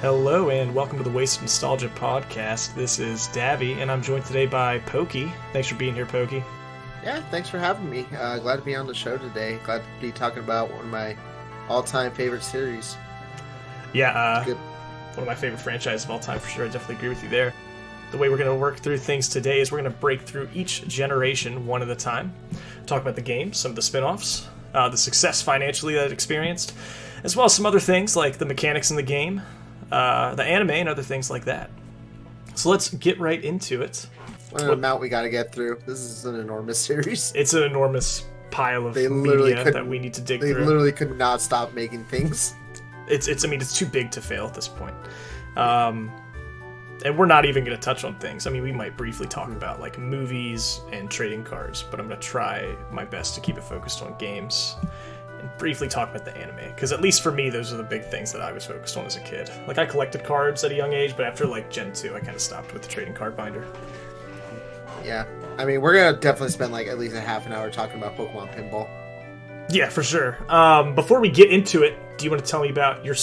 Hello and welcome to the Waste Nostalgia podcast. This is Davy and I'm joined today by Pokii. Thanks for being here, Pokii. Yeah, thanks for having me. Glad to be on the show today. Glad to be talking about one of my all-time favorite series. Yeah, one of my favorite franchises of all time for sure. I definitely agree with you there. The way we're going to work through things today is we're going to break through each generation one at a time. Talk about the game, some of the spin-offs, the success financially that it experienced, as well as some other things like the mechanics in the game, the anime, and other things like that. So let's get right into it. What an amount we got to get through. This is an enormous series. It's an enormous pile of media that we need to dig through. They literally could not stop making things. I mean, it's too big to fail at this point. And we're not even going to touch on things. I mean, we might briefly talk about like movies and trading cards, but I'm going to try my best to keep it focused on games and briefly talk about the anime. Because at least for me, those are the big things that I was focused on as a kid. Like, I collected cards at a young age, but after like Gen 2, I kind of stopped with the trading card binder. Yeah. I mean, we're going to definitely spend like at least a half an hour talking about Pokemon Pinball. Yeah, for sure. Before we get into it, do you want to tell me about your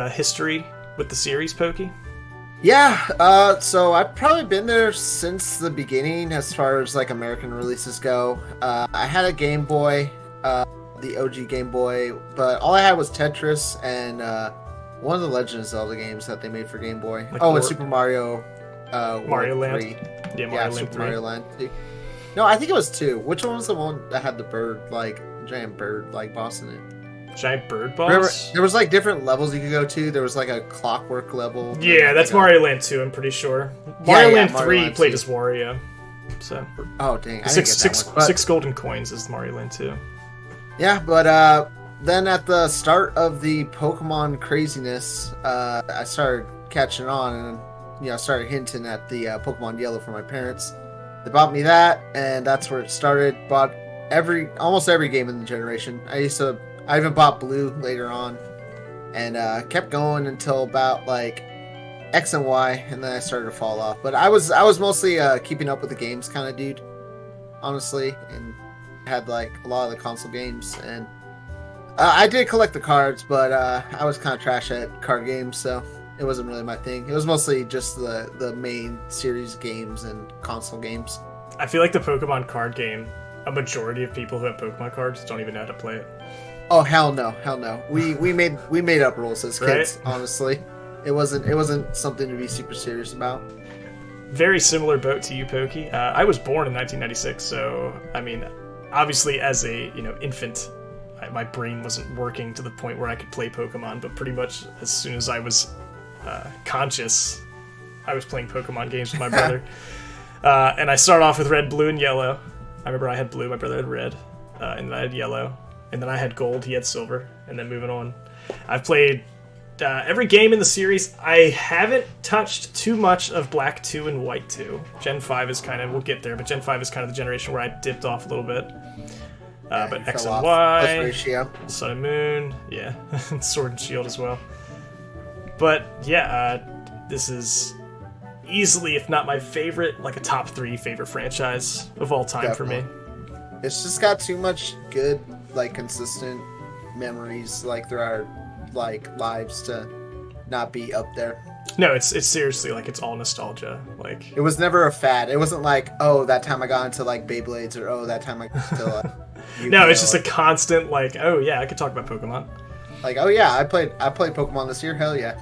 history with the series, Pokii? Yeah, so I've probably been there since the beginning as far as like American releases go. I had a Game Boy, the OG Game Boy, but all I had was Tetris and one of the Legend of Zelda games that they made for Game Boy. Like and Super Mario Mario Land? 3. Yeah, Mario Land Super 3. Mario Land 2. No, I think it was 2. Which one was the one that had the bird, like, giant bird, like, boss in it? Giant bird boss? Remember, there was like different levels you could go to. There was like a clockwork level. Yeah, that's Mario Land 2, I'm pretty sure. Mario Land 3 played as Wario. So oh dang, I six golden coins is Mario Land 2. Yeah, but then at the start of the Pokemon craziness, I started catching on and I started hinting at the Pokemon Yellow for my parents. They bought me that, and that's where it started. Bought almost every game in the generation. I even bought Blue later on, and kept going until about like X and Y, and then I started to fall off. But I was mostly keeping up with the games kind of dude, honestly, and had like a lot of the console games. And I did collect the cards, but I was kind of trash at card games, so it wasn't really my thing. It was mostly just the main series games and console games. I feel like the Pokemon card game, a majority of people who have Pokemon cards don't even know how to play it. Oh hell no. We made up rules as kids, right? Honestly. It wasn't something to be super serious about. Very similar boat to you, Pokii. I was born in 1996, so I mean, obviously as a infant, my brain wasn't working to the point where I could play Pokemon. But pretty much as soon as I was conscious, I was playing Pokemon games with my brother. And I started off with red, blue, and yellow. I remember I had blue, my brother had red, and then I had yellow. And then I had gold, he had silver, and then moving on. I've played every game in the series. I haven't touched too much of Black 2 and White 2. Gen 5 is kind of, we'll get there, but Gen 5 is kind of the generation where I dipped off a little bit. But X and Y, Sun and Moon, yeah, Sword and Shield as well. But yeah, this is easily, if not my favorite, like a top 3 favorite franchise of all time. Definitely. For me. It's just got too much good, like, consistent memories, like, through our, like, lives to not be up there. No, it's seriously, like, it's all nostalgia. Like, it was never a fad. It wasn't like, oh, that time I got into, like, Beyblades, or, oh, that time I got into, no, it's just a constant, like, oh, yeah, I could talk about Pokemon. Like, oh, yeah, I played Pokemon this year, hell yeah.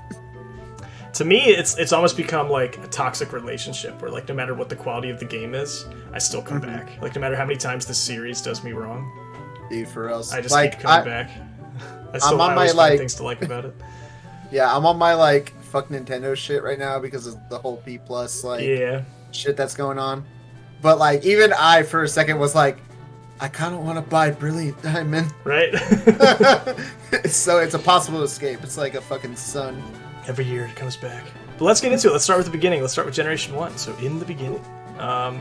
To me, it's almost become like a toxic relationship where, like, no matter what the quality of the game is, I still come back. Like, no matter how many times the series does me wrong. Dude, for real. I just keep coming back. I always find things to like about it. Yeah, I'm on my, like, fuck Nintendo shit right now because of the whole P+, like, shit that's going on. But, like, even I, for a second, was like, I kind of want to buy Brilliant Diamond. Right? So it's a possible escape. It's like a fucking sun. Every year it comes back. But let's get into it. Let's start with the beginning. Let's start with Generation 1. So in the beginning,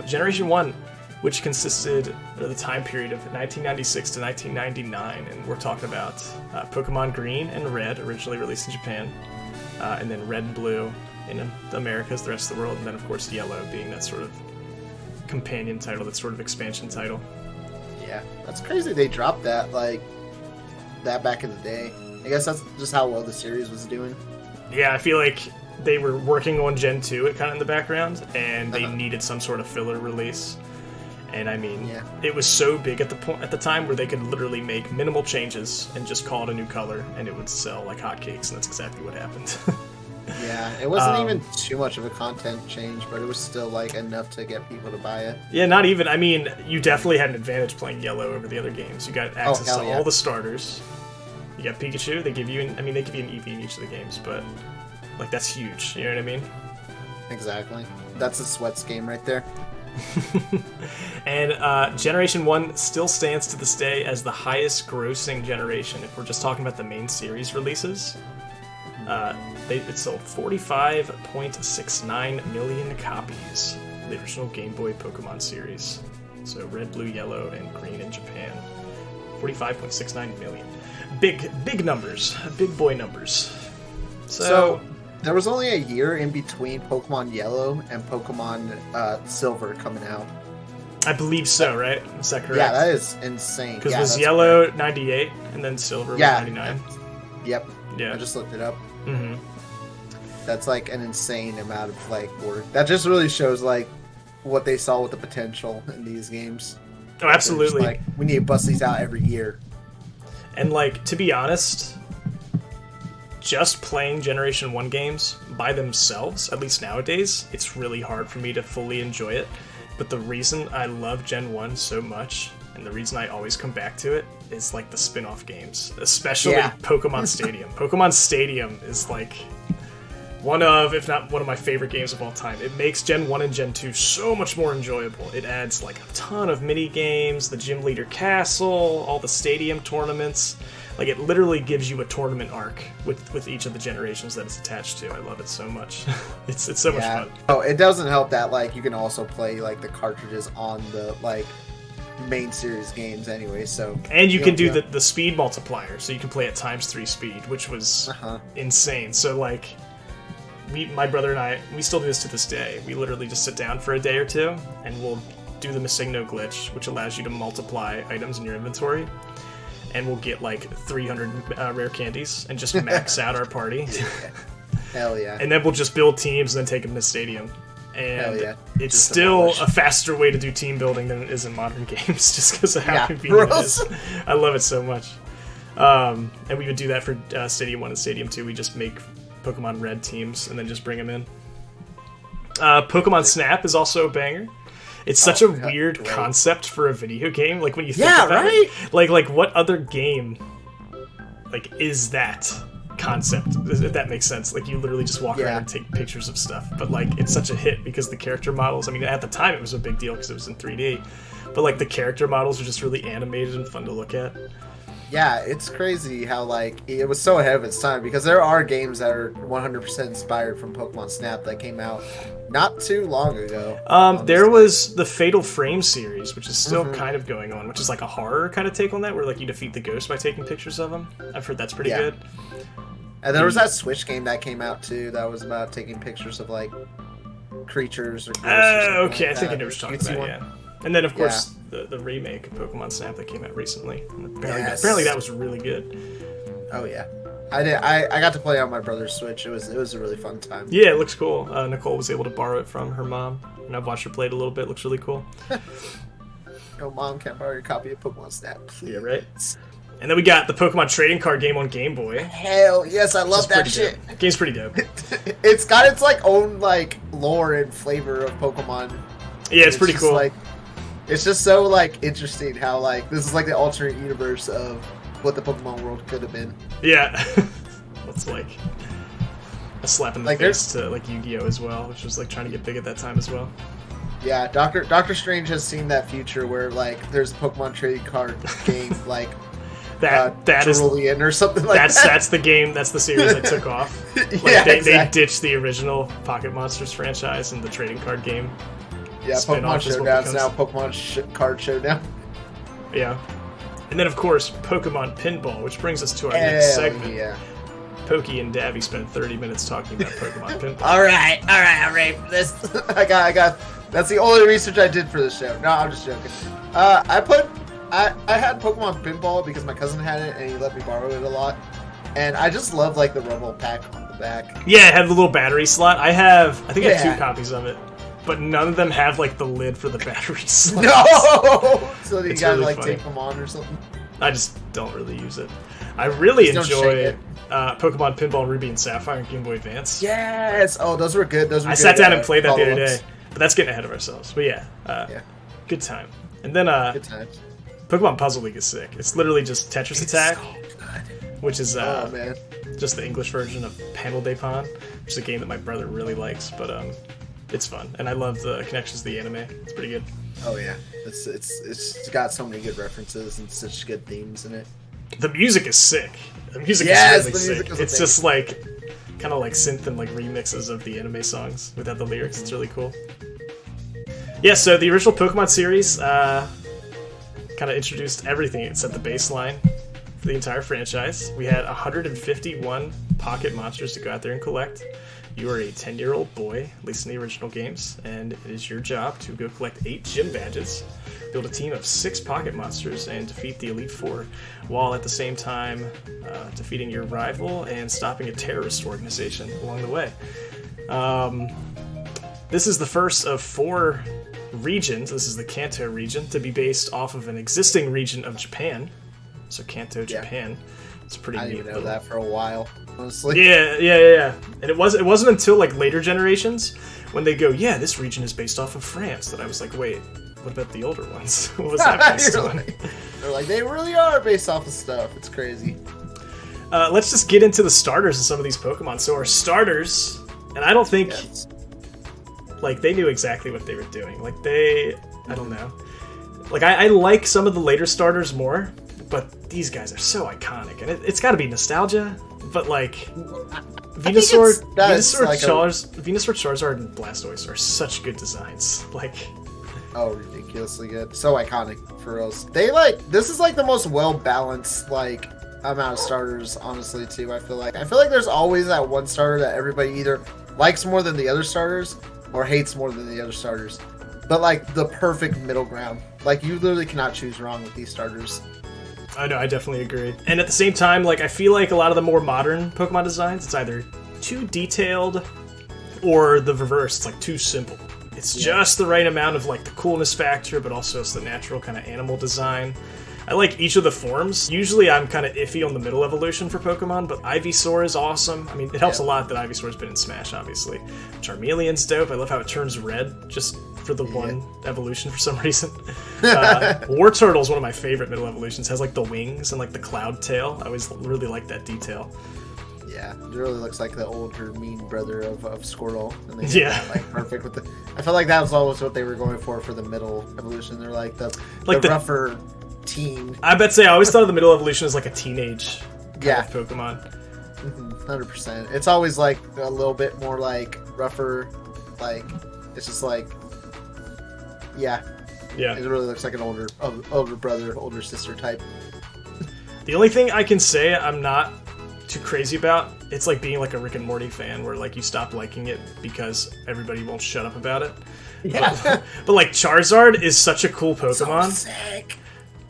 Generation 1, which consisted of the time period of 1996 to 1999, and we're talking about Pokemon Green and Red, originally released in Japan, and then Red and Blue in the Americas, the rest of the world, and then of course Yellow being that sort of companion title, that sort of expansion title. Yeah, that's crazy they dropped that, like, that back in the day. I guess that's just how well the series was doing. Yeah, I feel like they were working on Gen 2 kind of in the background, and they needed some sort of filler release. And I mean, it was so big at the time where they could literally make minimal changes and just call it a new color, and it would sell like hotcakes, and that's exactly what happened. Yeah, it wasn't even too much of a content change, but it was still like enough to get people to buy it. Yeah, not even. I mean, you definitely had an advantage playing Yellow over the other games. You got access to all the starters. You got Pikachu. They give you an Eevee in each of the games, but like that's huge. You know what I mean? Exactly. That's a sweats game right there. And Generation 1 still stands to this day as the highest grossing generation. If we're just talking about the main series releases, it sold 45.69 million copies of the original Game Boy Pokemon series. So red, blue, yellow, and green in Japan. 45.69 million. Big numbers. Big boy numbers. So there was only a year in between Pokemon Yellow and Pokemon Silver coming out. I believe so, right? Is that correct? Yeah, that is insane. Because it was Yellow 98, and then Silver was 99. Yep. Yeah. I just looked it up. Mm-hmm. That's like an insane amount of like work. That just really shows like what they saw with the potential in these games. Oh, absolutely. Like, we need to bust these out every year. And like, to be honest, just playing Generation 1 games by themselves, at least nowadays, it's really hard for me to fully enjoy it. But the reason I love Gen 1 so much, and the reason I always come back to it, is like the spin-off games. Especially Pokemon Stadium. Pokemon Stadium is like one of, if not one of my favorite games of all time. It makes Gen 1 and Gen 2 so much more enjoyable. It adds like a ton of mini-games, the Gym Leader Castle, all the stadium tournaments. Like, it literally gives you a tournament arc with each of the generations that it's attached to. I love it so much. It's so much fun. Oh, it doesn't help that, like, you can also play, like, the cartridges on the, like, main series games anyway, so... And you can do the speed multiplier, so you can play at ×3 speed, which was insane. So, like, my brother and I, we still do this to this day. We literally just sit down for a day or two, and we'll do the Missigno glitch, which allows you to multiply items in your inventory. And we'll get like 300 rare candies and just max out our party. Hell yeah. And then we'll just build teams and then take them to Stadium. And Hell yeah. it's still a faster way to do team building than it is in modern games, just because of how convenient it is. I love it so much. And we would do that for Stadium 1 and Stadium 2. We just make Pokemon Red teams and then just bring them in. Pokemon Snap is also a banger. It's such a weird concept for a video game. Like, when you think about it, like what other game, like, is that concept? If that makes sense. Like, you literally just walk around and take pictures of stuff. But like, it's such a hit because the character models. I mean, at the time it was a big deal because it was in 3D. But like, the character models are just really animated and fun to look at. Yeah, it's crazy how, like, it was so ahead of its time, because there are games that are 100% inspired from Pokemon Snap that came out not too long ago. There was the Fatal Frame series, which is still kind of going on, which is like a horror kind of take on that, where like you defeat the ghost by taking pictures of them. I've heard that's pretty good. And there was that Switch game that came out too, that was about taking pictures of like creatures or ghosts. Okay, I think I know what you're talking about, And then, of course, the remake of Pokemon Snap that came out recently. Apparently that was really good. Oh, yeah. I got to play on my brother's Switch. It was a really fun time. Yeah, it looks cool. Nicole was able to borrow it from her mom, and I've watched her play it a little bit. It looks really cool. No, Mom can't borrow your copy of Pokemon Snap. Yeah, right? And then we got the Pokemon trading card game on Game Boy. Hell yes, I love that shit. Game's pretty dope. It's got its like own like lore and flavor of Pokemon. Yeah, it's pretty cool. Like, it's just so, like, interesting how, like, this is, like, the alternate universe of what the Pokemon world could have been. Yeah. It's, like, a slap in the face to, like, Yu-Gi-Oh! As well, which was, like, trying to get big at that time as well. Yeah, Doctor Strange has seen that future where, like, there's a Pokemon trading card game, like, that is Cerulean or something like that. That's the game, that's the series that took off. Like, they ditched the original Pocket Monsters franchise and the trading card game. Yeah, Pokemon Showdown is now Pokemon Card Showdown. Yeah. And then, of course, Pokemon Pinball, which brings us to our next segment. Yeah. Pokey and Davy spent 30 minutes talking about Pokemon Pinball. All right, I'm ready for this. I got. That's the only research I did for this show. No, I'm just joking. I had Pokemon Pinball because my cousin had it and he let me borrow it a lot, and I just love like the Rumble Pack the back. Yeah, it had the little battery slot. I think I have 2 Yeah. copies of it, but none of them have like the lid for the battery slot. No! So you It's gotta really like funny. tape them on or something. I just don't really use it. I really Just don't enjoy shake it. Pokemon Pinball Ruby and Sapphire and Game Boy Advance. Yes! Oh, those were good. Those were I good, sat down and played that the other follow-ups. day, but that's getting ahead of ourselves. But yeah, good time. And then Good times. Pokemon Puzzle League is sick. It's literally just Tetris Attack, which is Oh, man. just the English version of Panel de Pon, which is a game that my brother really likes, but it's fun. And I love the connections to the anime. It's pretty good. Oh, yeah. It's got so many good references and such good themes in it. The music is sick. The music Yes, is really the music sick. is It's amazing. just like kind of like synth and like remixes of the anime songs without the lyrics. It's really cool. Yeah, so the original Pokemon series kind of introduced everything. It set the baseline for the entire franchise. We had 151 pocket monsters to go out there and collect. You are a 10-year-old boy, at least in the original games, and it is your job to go collect 8 gym badges, build a team of 6 pocket monsters, and defeat the Elite Four, while at the same time defeating your rival and stopping a terrorist organization along the way. This is the first of 4 regions. This is the Kanto region, to be based off of an existing region of Japan. So Kanto, Japan. It's pretty I neat. didn't even know that for a while, honestly. Yeah. And it wasn't until like later generations when they go, yeah, this region is based off of France, that I was like, wait, what about the older ones? What was that based on? They're like, they really are based off of stuff. It's crazy. Let's just get into the starters of some of these Pokemon. So our starters, and I don't think Yes. like they knew exactly what they were doing. Like I don't know. Like I like some of the later starters more, but these guys are so iconic, and it's got to be nostalgia. But like Venusaur, Charizard, and Blastoise are such good designs. Like, Oh, ridiculously good. So iconic for us. This is like the most well balanced like amount of starters, honestly, too. I feel like there's always that one starter that everybody either likes more than the other starters or hates more than the other starters. But like the perfect middle ground. Like you literally cannot choose wrong with these starters. I know, I definitely agree. And at the same time, like I feel like a lot of the more modern Pokemon designs, it's either too detailed or the reverse. It's like too simple. It's just the right amount of like the coolness factor, but also it's the natural kind of animal design. I like each of the forms. Usually I'm kind of iffy on the middle evolution for Pokemon, but Ivysaur is awesome. I mean, it helps a lot that Ivysaur's been in Smash, obviously. Charmeleon's dope. I love how it turns red just for the one evolution for some reason. Wartortle's one of my favorite middle evolutions. It has like the wings and like the cloud tail. I always really like that detail. Yeah, it really looks like the older mean brother of Squirtle. And they Yeah. did that, like perfect with the. I felt like that was always what they were going for the middle evolution. They're like the rougher teen. I bet say I always thought of the middle evolution as like a teenage kind of Pokemon. 100%. It's always like a little bit more like rougher. Like it's just like, yeah. It really looks like an older brother, older sister type. The only thing I can say I'm not too crazy about, it's like being like a Rick and Morty fan where like you stop liking it because everybody won't shut up about it. Yeah. But like Charizard is such a cool Pokemon. So sick.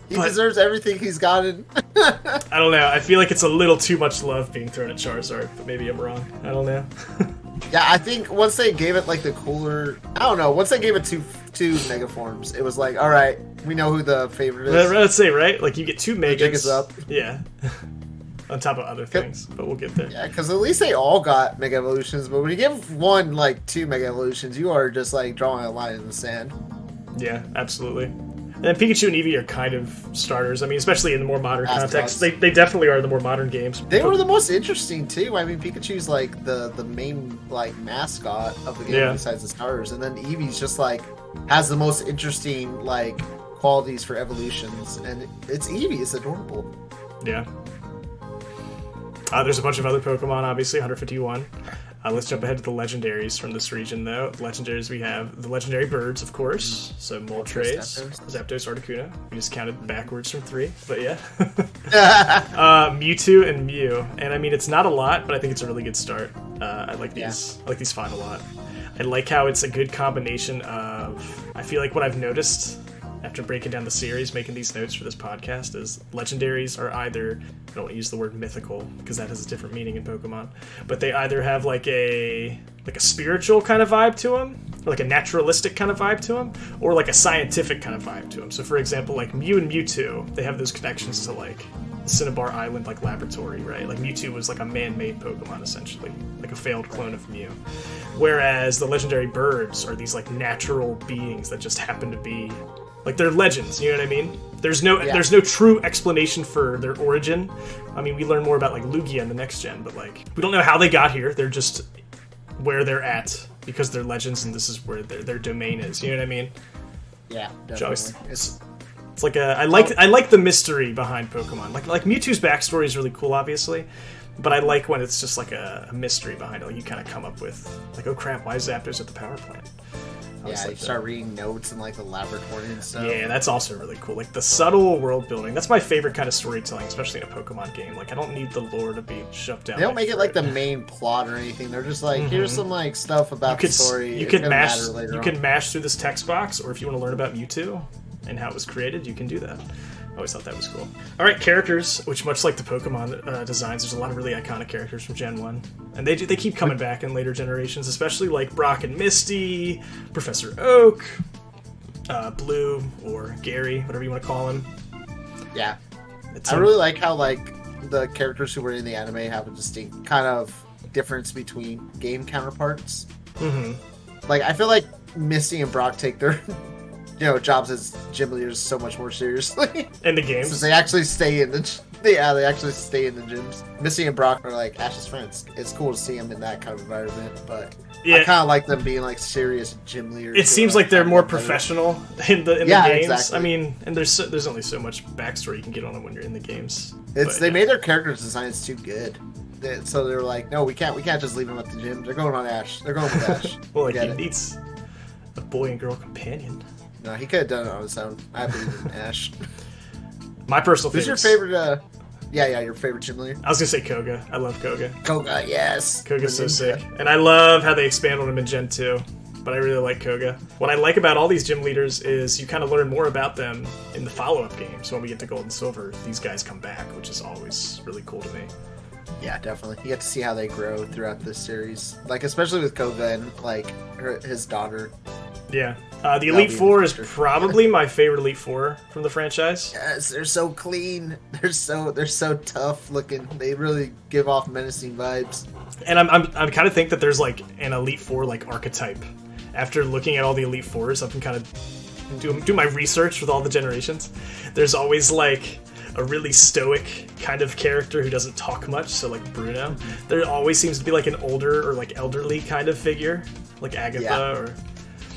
He deserves everything he's gotten. I don't know. I feel like it's a little too much love being thrown at Charizard, but maybe I'm wrong. I don't know. Yeah, I think once they gave it like the cooler, I don't know. Once they gave it two mega forms, it was like, all right, we know who the favorite is. Let's say, right? Like you get 2 megas. Jig is up. Yeah. On top of other things, but we'll get there. Yeah, because at least they all got mega evolutions. But when you give one like 2 mega evolutions, you are just like drawing a line in the sand. Yeah, absolutely. And then Pikachu and Evie are kind of starters. I mean, especially in the more modern context. They definitely are the more modern games. They were the most interesting too. I mean, Pikachu's like the main like mascot of the game besides the starters, and then Eevee's just like has the most interesting like qualities for evolutions, and it's Eevee. It's adorable. Yeah. There's a bunch of other Pokemon, obviously, 151. Let's jump ahead to the Legendaries from this region, though. Legendaries, we have the Legendary Birds, of course. So Moltres, Zapdos, Articuno. We just counted backwards from 3, but yeah. Mewtwo and Mew. And I mean, it's not a lot, but I think it's a really good start. I like these. I like these 5 a lot. I like how it's a good combination of... I feel like what I've noticed after breaking down the series, making these notes for this podcast, is Legendaries are either, I don't want to use the word mythical because that has a different meaning in Pokemon, but they either have like a spiritual kind of vibe to them, or like a naturalistic kind of vibe to them, or like a scientific kind of vibe to them. So for example, like Mew and Mewtwo, they have those connections to like Cinnabar Island like laboratory, right? Like Mewtwo was like a man-made Pokemon essentially, like a failed clone of Mew. Whereas the legendary birds are these like natural beings that just happen to be like they're legends, you know what I mean? There's no true explanation for their origin. I mean, we learn more about like Lugia in the next gen, but like we don't know how they got here. They're just where they're at because they're legends and this is where their domain is, you know what I mean? Yeah, definitely. It's like I like the mystery behind Pokemon. Like Mewtwo's backstory is really cool, obviously, but I like when it's just like a mystery behind it. Like you kind of come up with like, oh crap, why is Zapdos at the power plant? Yeah, you start reading notes in like the laboratory and stuff. Yeah, that's also really cool. Like the subtle world building. That's my favorite kind of storytelling, especially in a Pokemon game. Like I don't need the lore to be shoved down. They don't make it like the main plot or anything. They're just like, here's some like stuff about the story. You can mash through this text box, or if you want to learn about Mewtwo and how it was created, you can do that. I always thought that was cool. All right, characters, which much like the Pokemon designs, there's a lot of really iconic characters from Gen 1. And they keep coming back in later generations, especially like Brock and Misty, Professor Oak, Blue, or Gary, whatever you want to call him. Yeah. I really like how like the characters who were in the anime have a distinct kind of difference between game counterparts. Mm-hmm. Like, I feel like Misty and Brock take their... jobs as gym leaders so much more seriously in the games. Since they actually stay in the they actually stay in the gyms. Misty and Brock are like Ash's friends. It's cool to see them in that kind of environment, but I kind of like them being like serious gym leaders. It seems like they're more professional in the games. Exactly. I mean, and there's only so much backstory you can get on them when you're in the games. They made their character designs too good. So they're like, no, we can't just leave them at the gym. They're going on Ash. They're going with Ash. Well, like he needs a boy and girl companion. No, he could have done it on his own. I believe in Ash. My personal favorite. Who's your favorite? Your favorite gym leader? I was gonna say Koga. I love Koga. Koga, yes. Koga's so sick, and I love how they expand on him in Gen 2. But I really like Koga. What I like about all these gym leaders is you kind of learn more about them in the follow-up games. So when we get to Gold and Silver, these guys come back, which is always really cool to me. Yeah, definitely. You get to see how they grow throughout this series, like especially with Koga and like his daughter. Yeah. The Elite Four is probably my favorite Elite Four from the franchise. Yes, they're so clean. They're so tough looking. They really give off menacing vibes. And I'm kind of think that there's like an Elite Four like archetype. After looking at all the Elite Fours, I've been kind of do my research with all the generations. There's always like a really stoic kind of character who doesn't talk much. So like Bruno, there always seems to be like an older or like elderly kind of figure, like Agatha or.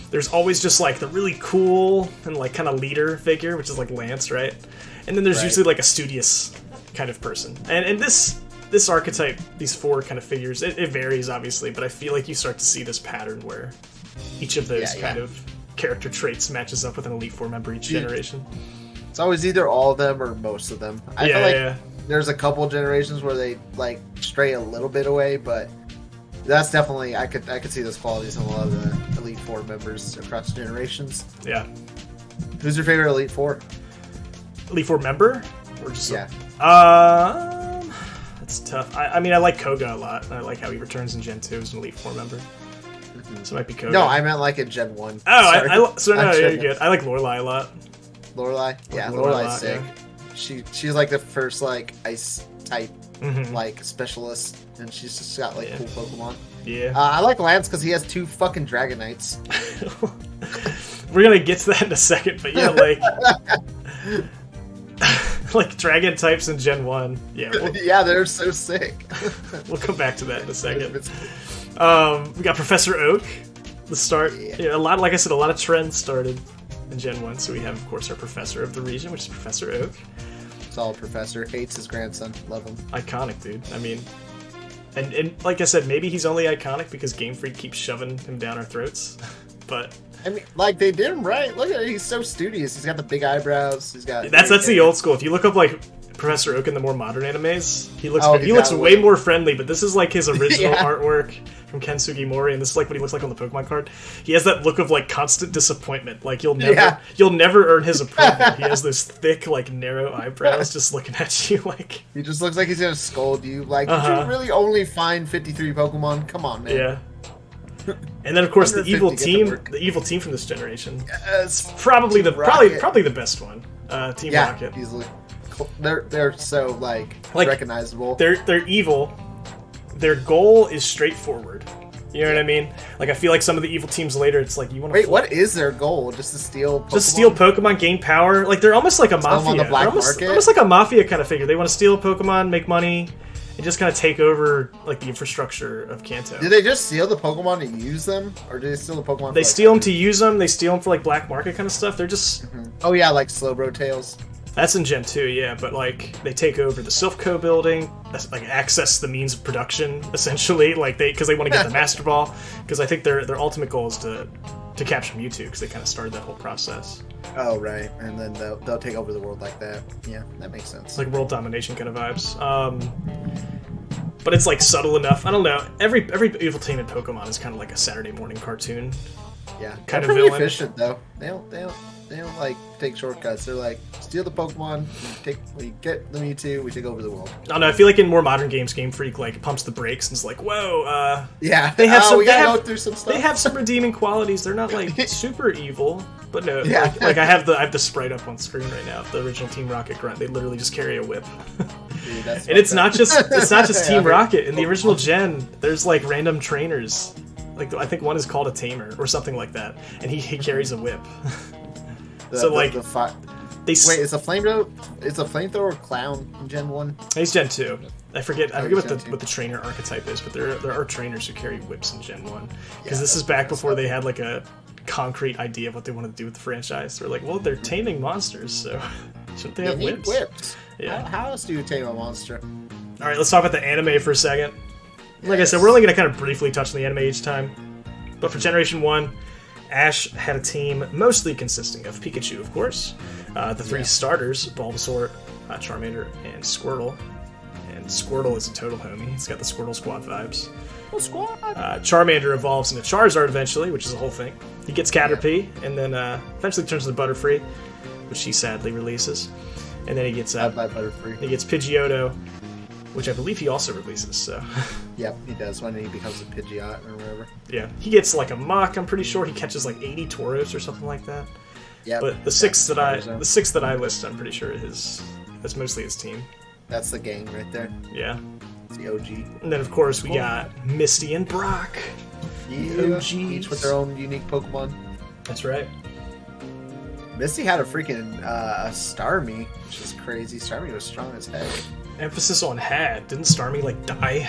There's always just, like, the really cool and, like, kind of leader figure, which is, like, Lance, right? And then there's usually, like, a studious kind of person. And this archetype, these four kind of figures, it varies, obviously, but I feel like you start to see this pattern where each of those kind of character traits matches up with an Elite Four member each generation. It's always either all of them or most of them. I feel like there's a couple generations where they, like, stray a little bit away, but... That's definitely I could see those qualities in a lot of the Elite Four members across generations. Yeah. Who's your favorite Elite Four? Elite Four member? Or just that's tough. I mean I like Koga a lot. I like how he returns in Gen 2 as an Elite Four member. So it might be Koga. No, I meant like in Gen 1. Oh, you're good. I like Lorelei a lot. Lorelei? Yeah, Lorelei's sick. Yeah. She's like the first like ice type like specialist, and she's just got like cool Pokemon. Yeah. I like Lance because he has 2 fucking Dragonites. We're gonna get to that in a second, but yeah, like like dragon types in Gen 1. Yeah. Yeah, they're so sick. We'll come back to that in a second. We got Professor Oak. The start. Yeah, a lot. Like I said, a lot of trends started in Gen 1. So we have, of course, our Professor of the region, which is Professor Oak. Solid professor. Hates his grandson. Love him. Iconic, dude. I mean, and like I said, maybe he's only iconic because Game Freak keeps shoving him down our throats. But I mean, like they did him right. Look at it. He's so studious. He's got the big eyebrows. He's got that's the old school. If you look up like Professor Oak in the more modern animes, he looks way more friendly. But this is like his original artwork. from Ken Sugimori, and this is like what he looks like on the Pokemon card. He has that look of like constant disappointment. Like you'll never earn his approval. He has those thick, like narrow eyebrows, just looking at you. Like he just looks like he's gonna scold you. Like, did you really only find 53 Pokemon? Come on, man. Yeah. And then of course the evil team from this generation. Yes. Probably the best one. Team Rocket. Easily. They're so like recognizable. They're evil. Their goal is straightforward. You know what I mean? Like I feel like some of the evil teams later, it's like you want to. Wait, what is their goal? Just to steal Pokemon? Just steal Pokemon, gain power. Like they're almost like a mafia. On the black market? Almost like a mafia kind of figure. They want to steal Pokemon, make money, and just kind of take over like the infrastructure of Kanto. Do they just steal the Pokemon to use them, or do they steal the Pokemon? They steal them to use them. They steal them for like black market kind of stuff. They're just. Oh yeah, like Slowbro Tails. That's in Gen 2, yeah, but like they take over the Silphco building, like access the means of production essentially, like because they want to get the Master Ball, because I think their ultimate goal is to capture Mewtwo, because they kind of started that whole process. Oh right, and then they'll take over the world like that. Yeah, that makes sense. Like world domination kind of vibes. But it's like subtle enough. I don't know. Every evil team in Pokemon is kind of like a Saturday morning cartoon. Yeah, kind of pretty villain. Efficient though. They don't like take shortcuts. They're like steal the Pokemon, we get the Mewtwo, we take over the world. I don't know. I feel like in more modern games, Game Freak like pumps the brakes and is like, whoa, yeah, they have some. We gotta go through some stuff. They have some redeeming qualities. They're not like super evil, but no. Yeah. Like I have the sprite up on screen right now. The original Team Rocket grunt. They literally just carry a whip. Dude, that's and it's not just Team Rocket. In the original gen, there's like random trainers. Like I think one is called a Tamer or something like that, and he carries a whip. Wait, is a flamethrower clown in Gen 1? He's Gen 2. I forget what the trainer archetype is, but there are trainers who carry whips in Gen 1. Because this is back before they had like a concrete idea of what they wanted to do with the franchise. They're like, well, they're taming monsters, so shouldn't they have whips? Whips. Yeah. How else do you tame a monster? Alright, let's talk about the anime for a second. Like I said, we're only going to kind of briefly touch on the anime each time. But for Generation 1, Ash had a team mostly consisting of Pikachu, of course, the three starters, Bulbasaur, Charmander, and Squirtle. And Squirtle is a total homie. He's got the Squirtle Squad vibes. Squad! Charmander evolves into Charizard eventually, which is a whole thing. He gets Caterpie, and then eventually turns into Butterfree, which he sadly releases. And then he gets Butterfree. He gets Pidgeotto, which I believe he also releases, so... Yep, he does, when he becomes a Pidgeot or whatever. Yeah, he gets like a Mach, I'm pretty sure. He catches like 80 Tauros or something like that. Yeah. But the six that I list, I'm pretty sure that's mostly his team. That's the gang right there. Yeah. It's the OG. And then of course we got Misty and Brock. Yeah, OGs. Each with their own unique Pokemon. That's right. Misty had a freaking Starmie, which is crazy. Starmie was strong as heck. Emphasis on had. Didn't Starmie like die?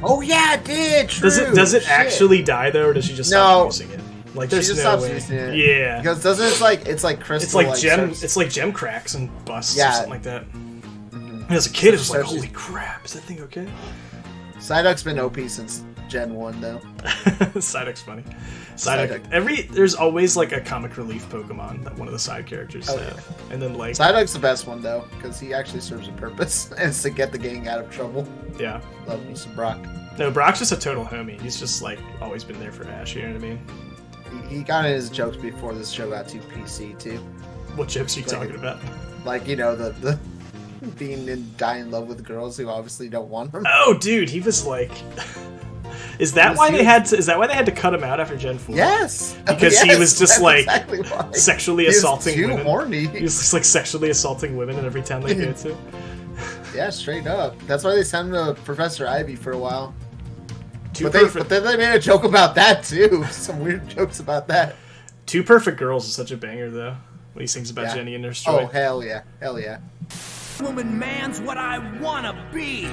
Oh yeah, it did. True. Does it actually die though, or does she just stop using it? Like there's no way. Using it. Yeah. Because doesn't it's like crystal. It's like gem cracks and busts or something like that. Mm-hmm. As a kid, it was like, holy crap, is that thing okay? Psyduck's been OP since Gen 1 though. Psyduck's funny. Psyduck. There's always like a comic relief Pokemon that one of the side characters have. Yeah. And then like Psyduck's the best one though, because he actually serves a purpose, and it's to get the gang out of trouble. Yeah. Love me some Brock. No, Brock's just a total homie. He's just like always been there for Ash, you know what I mean? He got in his jokes before this show got too PC too. What jokes are you talking about? Like, you know, the being in die in love with girls who obviously don't want him. Oh dude, he was like Is that why they had to cut him out after Gen 4? Yes, because he was just like exactly sexually assaulting women. Too horny. He was just like sexually assaulting women in every town they go to. Yeah, straight up. That's why they sent him to Professor Ivy for a while. But then they made a joke about that too. Some weird jokes about that. Two Perfect Girls is such a banger though. When he sings about Jenny and Nurse Joy. Oh hell yeah, hell yeah. Woman, man's what I wanna be.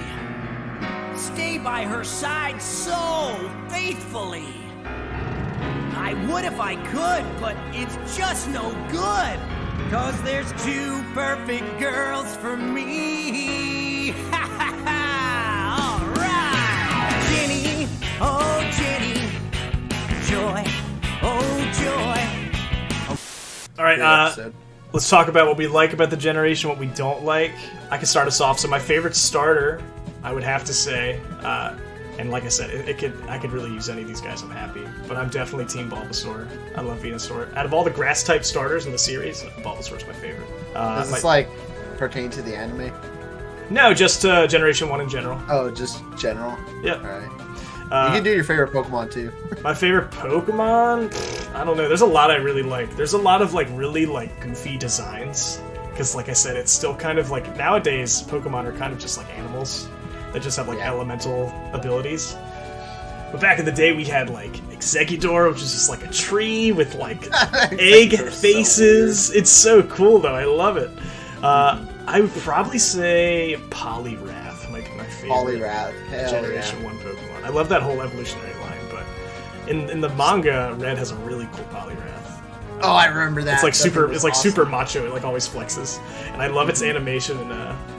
Stay by her side so faithfully. I would if I could, but it's just no good. 'Cause there's two perfect girls for me. Ha ha ha! Alright! Jenny, oh Jenny. Joy, oh joy. Alright, let's talk about what we like about the generation, what we don't like. I can start us off. So my favorite starter, I would have to say, And like I said, I could really use any of these guys. I'm happy, but I'm definitely Team Bulbasaur. I love Venusaur. Out of all the grass type starters in the series, Bulbasaur's my favorite. Does this like pertain to the anime? No, just Generation 1 in general. Oh, just general. Yeah. All right. You can do your favorite Pokemon too. My favorite Pokemon? I don't know. There's a lot I really like. There's a lot of like really like goofy designs. Because like I said, it's still kind of like nowadays Pokemon are kind of just like animals that just have like elemental abilities. But back in the day, we had like Exeggutor, which is just like a tree with like egg faces. It's so cool though. I love it. I would probably say Poliwrath might be my favorite. Poliwrath, Generation 1 Pokemon. I love that whole evolutionary line, but in the manga, Red has a really cool Poliwrath. Oh, I remember that. It's like super macho. It like always flexes, and I love its animation in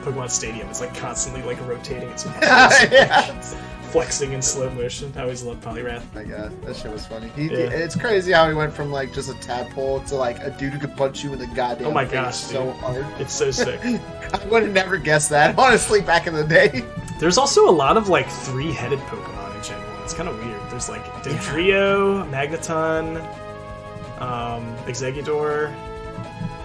Pokemon Stadium. It's like constantly like rotating its muscles, flexing in slow motion. I always loved Poliwrath. Oh my god, that shit was funny. It's crazy how he went from like just a tadpole to like a dude who could punch you in the goddamn. Oh my face gosh, so hard. It's so sick. I would have never guessed that, honestly, back in the day. There's also a lot of like 3-headed Pokemon in Gen 1. It's kind of weird. There's like Dendrio, Magneton, Exeggutor.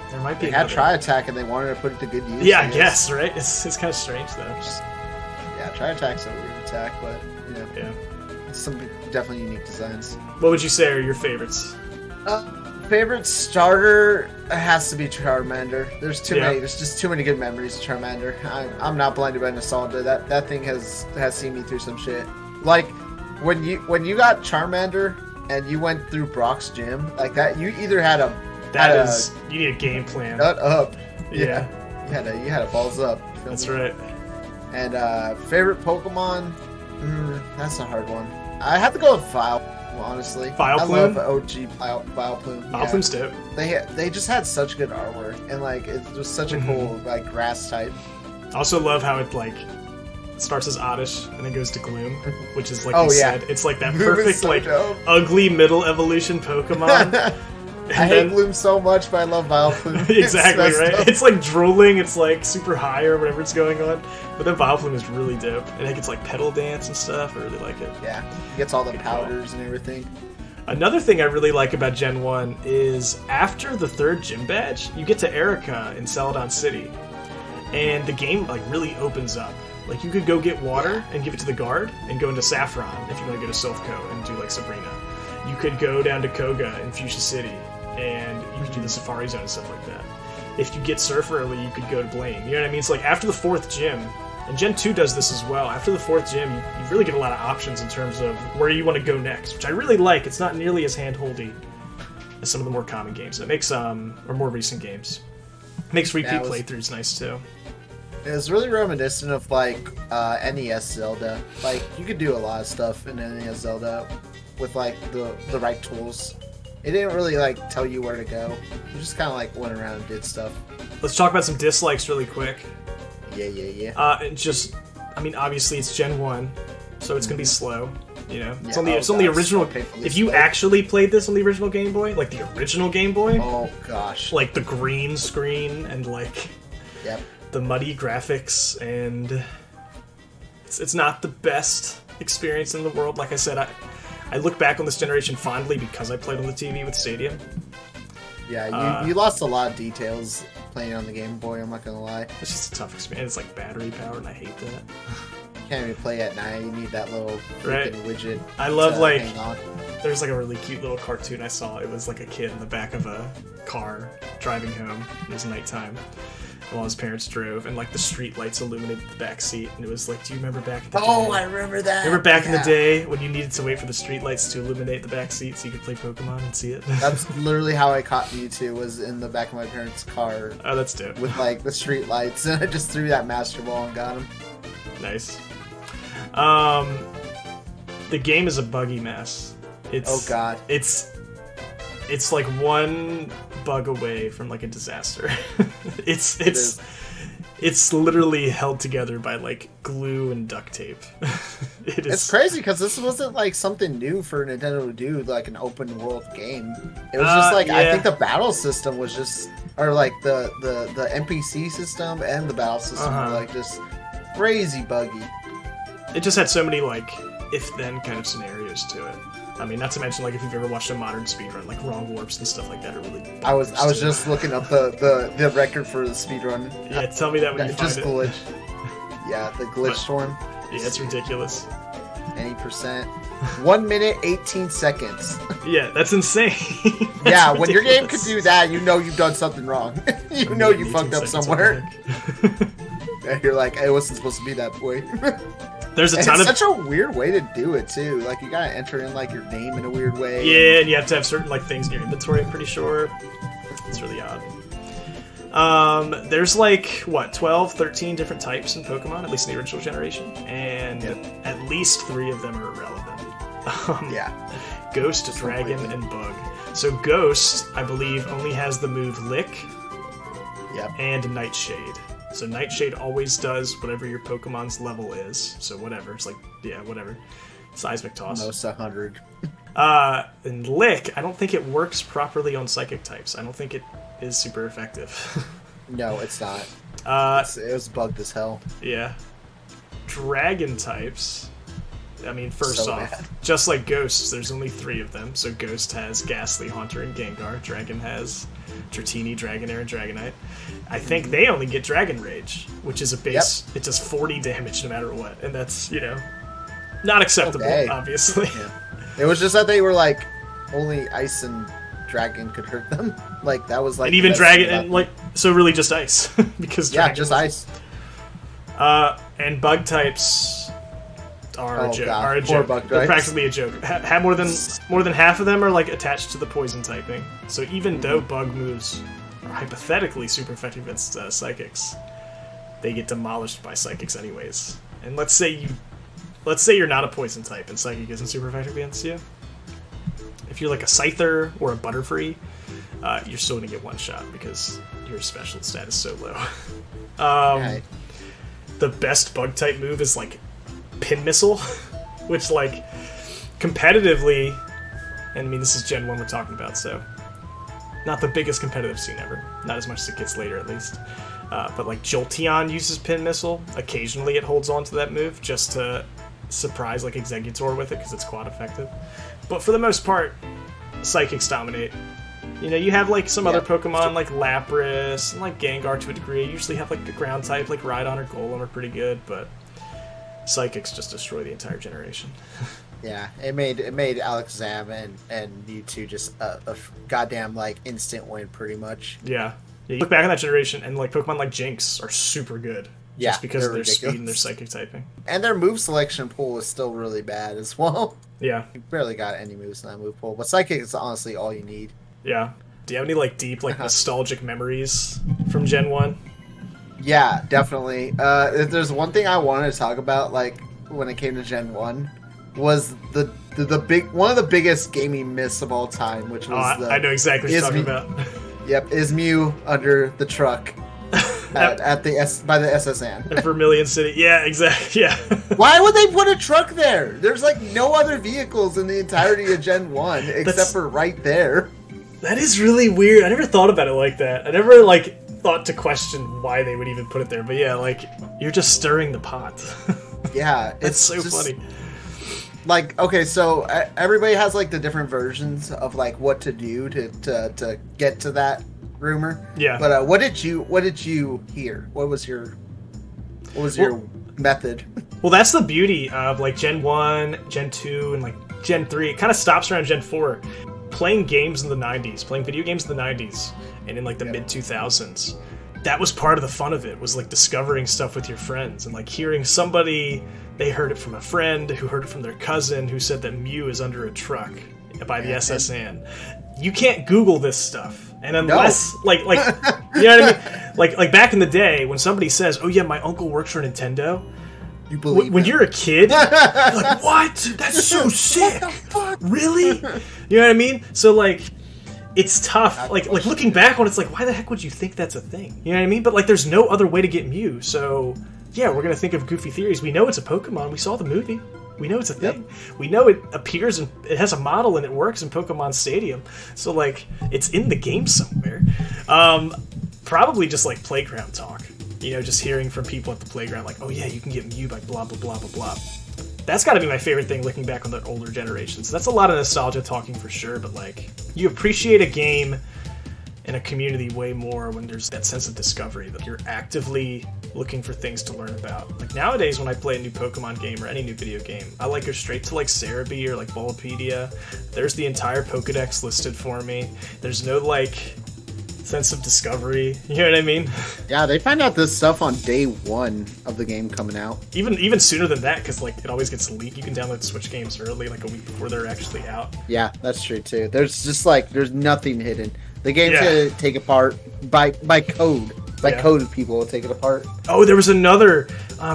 There might be. They had Tri-Attack and they wanted to put it to good use. Yeah, I guess, right? It's kind of strange though. Yeah, Tri-Attack's a weird attack, but you know, some definitely unique designs. What would you say are your favorites? Favorite starter has to be Charmander. There's too many. There's just too many good memories of Charmander. I'm not blinded by nostalgia. That thing has seen me through some shit. Like when you got Charmander and you went through Brock's gym like that, you either had a you need a game plan. Nut up. Yeah. You had a balls up. That's right. And favorite Pokemon? That's a hard one. I have to go with Vileplume, honestly. Vileplume? I love OG Vileplume. Vileplume's dope. They just had such good artwork, and like it was such a cool like grass type. I also love how it like starts as Oddish and then goes to Gloom, which is like said, it's like that perfect like ugly middle evolution Pokemon. I hate Gloom so much, but I love Vileplume. Exactly, right? It's like drooling, it's like super high or whatever's going on. But then Vileplume is really dope. And it gets like Petal Dance and stuff. I really like it. Yeah, it gets all the powders and everything. Another thing I really like about Gen 1 is after the 3rd gym badge, you get to Erica in Celadon City. And the game like really opens up. Like you could go get water and give it to the guard and go into Saffron if you want to go to Silphco and do like Sabrina. You could go down to Koga in Fuchsia City and you could do the Safari Zone and stuff like that. If you get Surf early, you could go to Blaine. You know what I mean? It's like after the 4th gym, and Gen 2 does this as well, after the 4th gym, you really get a lot of options in terms of where you want to go next, which I really like. It's not nearly as hand-holdy as some of the more common games. It makes, or more recent games. It makes repeat playthroughs nice too. It was really reminiscent of like NES Zelda. Like you could do a lot of stuff in NES Zelda with like the right tools. It didn't really like tell you where to go. You just kind of like went around and did stuff. Let's talk about some dislikes really quick. Yeah. I mean, obviously it's Gen 1, so it's gonna be slow. You know, it's on the original. If you actually played this on the original Game Boy, like the original Game Boy, oh gosh, like the green screen and like the muddy graphics, and it's not the best experience in the world. Like I said, I look back on this generation fondly because I played on the TV with Stadium. Yeah, you lost a lot of details playing on the Game Boy, I'm not gonna lie. It's just a tough experience. It's like battery power, and I hate that. You can't even play at night. You need that little freaking widget. I love like there's like a really cute little cartoon I saw. It was like a kid in the back of a car driving home. It was nighttime while his parents drove, and like the street lights illuminated the back seat, and it was like, do you remember back in the day? Oh, I remember that. Remember back in the day when you needed to wait for the street lights to illuminate the back seat so you could play Pokemon and see it? That's literally how I caught Mewtwo, was in the back of my parents' car. Oh, that's dope. With like the street lights, and I just threw that Master Ball and got him. Nice. The game is a buggy mess. Oh god. It's like one bug away from like a disaster. It's literally held together by like glue and duct tape. It's crazy because this wasn't like something new for Nintendo to do, like an open world game. It was just like I think the battle system was just, or like the NPC system and the battle system were like just crazy buggy. It just had so many like if-then kind of scenarios to it. I mean, not to mention, like, if you've ever watched a modern speedrun, like, wrong warps and stuff like that are really... I was just looking up the record for the speedrun. Yeah, tell me that when you find it. Glitch. Yeah, the glitch storm. Yeah, it's ridiculous. Any percent. 1 minute, 18 seconds. Yeah, that's insane. Yeah, when your game can do that, you know you've done something wrong. You know you fucked up somewhere. And you're like, it wasn't supposed to be that way. There's a ton of... It's such a weird way to do it, too. Like, you gotta enter in, like, your name in a weird way. Yeah, and you have to have certain, like, things in your inventory, I'm pretty sure. It's really odd. There's, like, what, 12, 13 different types in Pokemon, at least in the original generation. And at least 3 of them are irrelevant. Yeah. Ghost, Dragon, and Bug. So Ghost, I believe, only has the move Lick and Nightshade. So Nightshade always does whatever your Pokemon's level is. So whatever. It's like, yeah, whatever. Seismic Toss. Most 100. And Lick, I don't think it works properly on Psychic types. I don't think it is super effective. No, it's not. It was bugged as hell. Yeah. Dragon types... I mean, first So off, bad. just like Ghosts, there's only 3 of them. So Ghost has Ghastly, Haunter, and Gengar. Dragon has Dratini, Dragonair, and Dragonite. I think they only get Dragon Rage, which is a base. It does 40 damage no matter what. And that's, you know, not acceptable, obviously. Yeah. It was just that they were like, only Ice and Dragon could hurt them. Like, that was like... And even Dragon, and like, so really just Ice. Because Dragon just Ice. And Bug types... are a joke. Bug They're types. practically a joke. Have more than half of them are like attached to the poison typing. So even though bug moves are hypothetically super effective against psychics, they get demolished by psychics anyways. And let's say you're not a poison type and psychic isn't super effective against you. If you're like a Scyther or a Butterfree, you're still gonna get one shot because your special stat is so low. The best bug type move is like Pin Missile, which, like, competitively, and I mean, this is Gen 1 we're talking about, so not the biggest competitive scene ever. Not as much as it gets later, at least. But, like, Jolteon uses Pin Missile. Occasionally it holds on to that move just to surprise, like, Exeggutor with it, because it's quad effective. But for the most part, Psychics dominate. You know, you have, like, some other Pokemon, like Lapras, and, like, Gengar to a degree. You usually have, like, a ground type, like Rhydon or Golem are pretty good, but... Psychics just destroy the entire generation. Yeah, it made Alakazam and Mewtwo just a goddamn like instant win, pretty much. Yeah. You look back on that generation, and like Pokemon like Jinx are super good. Yeah, just because of their ridiculous. speed and their psychic typing. And their move selection pool is still really bad as well. Yeah. You barely got any moves in that move pool, but Psychic is honestly all you need. Yeah. Do you have any like deep like nostalgic memories from Gen 1? Yeah, definitely. If there's one thing I wanted to talk about, like when it came to Gen 1, was the one of the biggest gaming myths of all time, which was I know exactly what you're talking about. Yep, is Mew under the truck by the SSN. In Vermilion City. Yeah, exactly. Yeah. Why would they put a truck there? There's like no other vehicles in the entirety of Gen 1 except for right there. That is really weird. I never thought about it like that. I never like thought to question why they would even put it there, but yeah, like you're just stirring the pot. Yeah, it's so funny. Like, okay, so everybody has like the different versions of like what to do to get to that rumor. Yeah. But what did you hear? What was your method? Well, that's the beauty of like Gen 1, Gen 2, and like Gen 3. It kind of stops around Gen 4. Playing games in the 90s, playing video games in the 90s, and in like the mid 2000s, that was part of the fun of it, was like discovering stuff with your friends and like hearing somebody, they heard it from a friend who heard it from their cousin who said that Mew is under a truck by the SSN. You can't Google this stuff. And unless like you know what I mean? Like back in the day when somebody says, "Oh yeah, my uncle works for Nintendo." You believe when you're a kid, you're like, what? That's so sick. Really? You know what I mean? So like, it's tough. Like looking back on it, it's like, why the heck would you think that's a thing? You know what I mean? But like, there's no other way to get Mew. So yeah, we're gonna think of goofy theories. We know it's a Pokemon. We saw the movie. We know it's a thing. We know it appears and it has a model and it works in Pokemon Stadium. So like, it's in the game somewhere. Probably just like playground talk. You know, just hearing from people at the playground, like, oh yeah, you can get Mew by blah, blah, blah, blah, blah. That's got to be my favorite thing looking back on the older generations. That's a lot of nostalgia talking for sure, but like you appreciate a game in a community way more when there's that sense of discovery, that you're actively looking for things to learn about. Like nowadays when I play a new Pokemon game or any new video game, I like go straight to like Cerebi or like Bulbapedia. There's the entire Pokedex listed for me. There's no like sense of discovery, you know what I mean? Yeah, they find out this stuff on day one of the game coming out. Even sooner than that, because like it always gets leaked. You can download Switch games early, like a week before they're actually out. Yeah, that's true too. There's just like there's nothing hidden. The game's gonna take apart by code. By code, people will take it apart. Oh, there was another.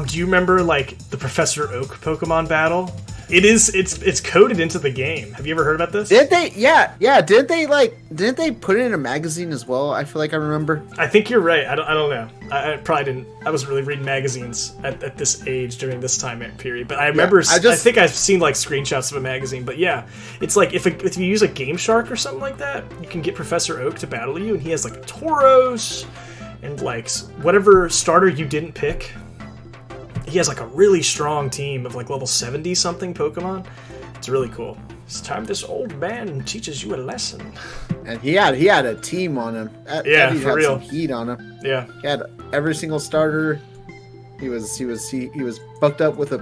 Do you remember like the Professor Oak Pokemon battle? It's coded into the game. Have you ever heard about this? Did they? Yeah. Didn't they put it in a magazine as well? I feel like I remember. I think you're right. I don't know. I probably didn't. I wasn't really reading magazines at this age during this time period. But I remember. I think I've seen like screenshots of a magazine. But yeah, it's like if you use a Game Shark or something like that, you can get Professor Oak to battle you, and he has like a Tauros and like whatever starter you didn't pick. He has like a really strong team of like level 70 something Pokemon. It's really cool. It's time this old man teaches you a lesson. And he had a team on him. Eddie for had real. Some heat on him. Yeah. He had every single starter. He was booked up with a.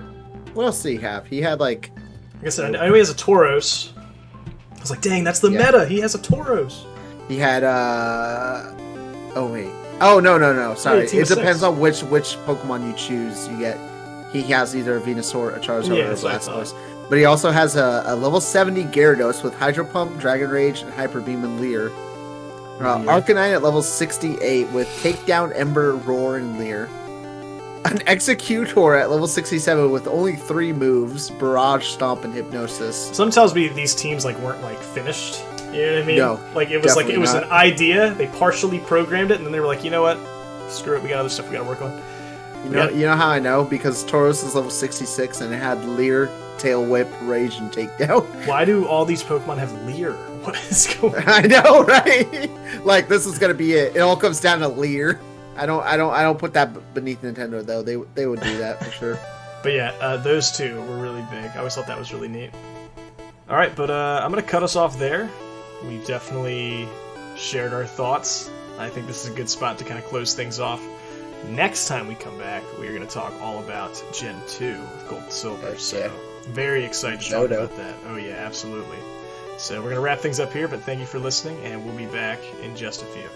What else did he have? He had like. Like I said, I know he has a Tauros. I was like, dang, that's the meta. He has a Tauros. He had Oh wait. Oh no. Sorry. It depends on which Pokemon you choose. You get. He has either a Venusaur, a Charizard, or a Blastoise. But he also has a level 70 Gyarados with Hydro Pump, Dragon Rage, and Hyper Beam and Leer. Arcanine at level 68 with Takedown, Ember, Roar, and Leer. An Executor at level 67 with only 3 moves: Barrage, Stomp, and Hypnosis. Something tells me these teams like weren't like finished. You know what I mean? No, like it was an idea. They partially programmed it, and then they were like, you know what? Screw it. We got other stuff we got to work on. You know how I know? Because Tauros is level 66 and it had Leer, Tail Whip, Rage, and Takedown. Why do all these Pokemon have Leer? What is going on? I know, right? Like this is gonna be it. It all comes down to Leer. I don't put that beneath Nintendo though. They would do that for sure. But yeah, those two were really big. I always thought that was really neat. All right, but I'm gonna cut us off there. We've definitely shared our thoughts. I think this is a good spot to kind of close things off. Next time we come back, we're going to talk all about Gen 2 with Gold and Silver. So very excited to talk about that. Oh yeah, absolutely. So we're going to wrap things up here, but thank you for listening, and we'll be back in just a few.